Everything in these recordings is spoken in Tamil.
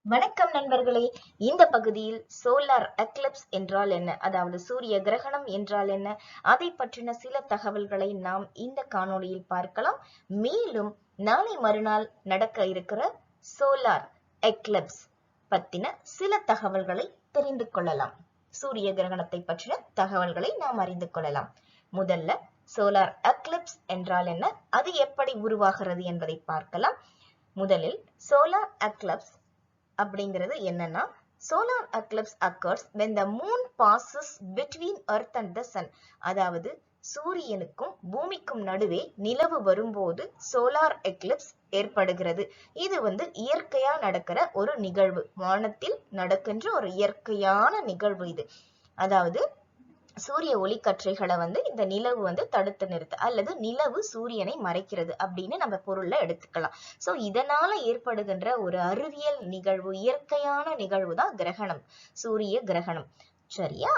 வணக்கம் நண்பர்களே. இந்த பகுதியில் சோலார் எக்லிப்ஸ் என்றால் என்ன, அதாவது சூரிய கிரகணம் என்றால் என்ன, அதை பற்றின சில தகவல்களை நாம் இந்த காணொளியில் பார்க்கலாம். மேலும் நாளை மறுநாள் நடக்க இருக்கிற சோலார் எக்லிப்ஸ் பற்றின சில தகவல்களை தெரிந்து கொள்ளலாம். சூரிய கிரகணத்தை பற்றின தகவல்களை நாம் அறிந்து கொள்ளலாம். முதல்ல சோலார் எக்லிப்ஸ் என்றால் என்ன, அது எப்படி உருவாகிறது என்பதை பார்க்கலாம். முதலில் சோலார் எக்லிப்ஸ் அப்படிங்கிறது என்னன்னா, solar eclipse occurs when the moon passes between earth and the sun. அதாவது சூரியனுக்கும் பூமிக்கும் நடுவே நிலவு வரும்போது சோலார் எக்லிப்ஸ் ஏற்படுகிறது. இது இயற்கையா நடக்கிற ஒரு நிகழ்வு, வானத்தில் நடக்கின்ற ஒரு இயற்கையான நிகழ்வு இது. அதாவது சூரிய ஒளிக்கற்றைகளை இந்த நிலவு தடுத்து நிறுத்த, அல்லது நிலவு சூரியனை மறைக்கிறது அப்படின்னு நம்ம பொருள்ல எடுத்துக்கலாம். சோ இதனால ஏற்படுகின்ற ஒரு அறிவியல் நிகழ்வு, இயற்கையான நிகழ்வு தான் கிரகணம், சூரிய கிரகணம். சரியா?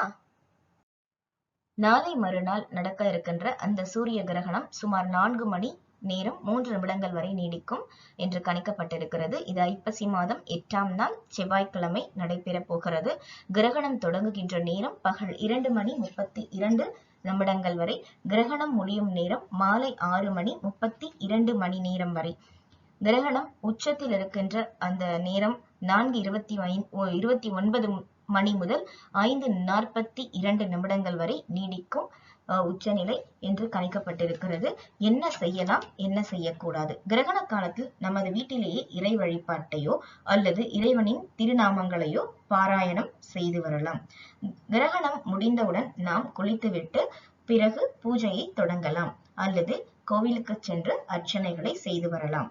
நாளை மறுநாள் நடக்க இருக்கின்ற அந்த சூரிய கிரகணம் சுமார் 4 மணி நேரம் 3 நிமிடங்கள் வரை நீடிக்கும் என்று கணிக்கப்பட்டிருக்கிறது. இது ஐப்பசி மாதம் 8ஆம் நாள் செவ்வாய்க்கிழமை நடைபெற போகிறது. கிரகணம் தொடங்குகின்ற நேரம் பகல் 2 மணி 32 நிமிடங்கள் வரை. கிரகணம் முடியும் நேரம் மாலை 6 மணி 32 மணி நேரம் வரை. கிரகணம் உச்சத்தில் இருக்கின்ற அந்த நேரம் 4:29 மணி முதல் 5:42 நிமிடங்கள் வரை நீடிக்கும் உச்சநிலை என்று கணிக்கப்பட்டிருக்கிறது. என்ன செய்யலாம், என்ன செய்யக்கூடாது? கிரகண காலத்தில் நமது வீட்டிலேயே இறை வழிபாட்டையோ அல்லது இறைவனின் திருநாமங்களையோ பாராயணம் செய்து வரலாம். கிரகணம் முடிந்தவுடன் நாம் குளித்துவிட்டு பிறகு பூஜையை தொடங்கலாம், அல்லது கோவிலுக்கு சென்று அர்ச்சனைகளை செய்து வரலாம்.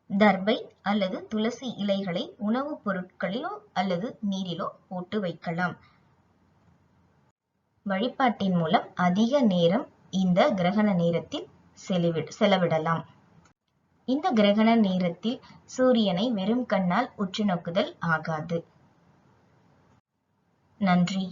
தர்பை அல்லது துளசி இலைகளை உணவுப் பொருட்களிலோ அல்லது நீரிலோ போட்டு வைக்கலாம். வழிபாட்டின் மூலம் அதிக நேரம் இந்த கிரகண நேரத்தில் செலவிடலாம். இந்த கிரகண நேரத்தில் சூரியனை வெறும் கண்ணால் உற்று நோக்குதல் ஆகாது. நன்றி.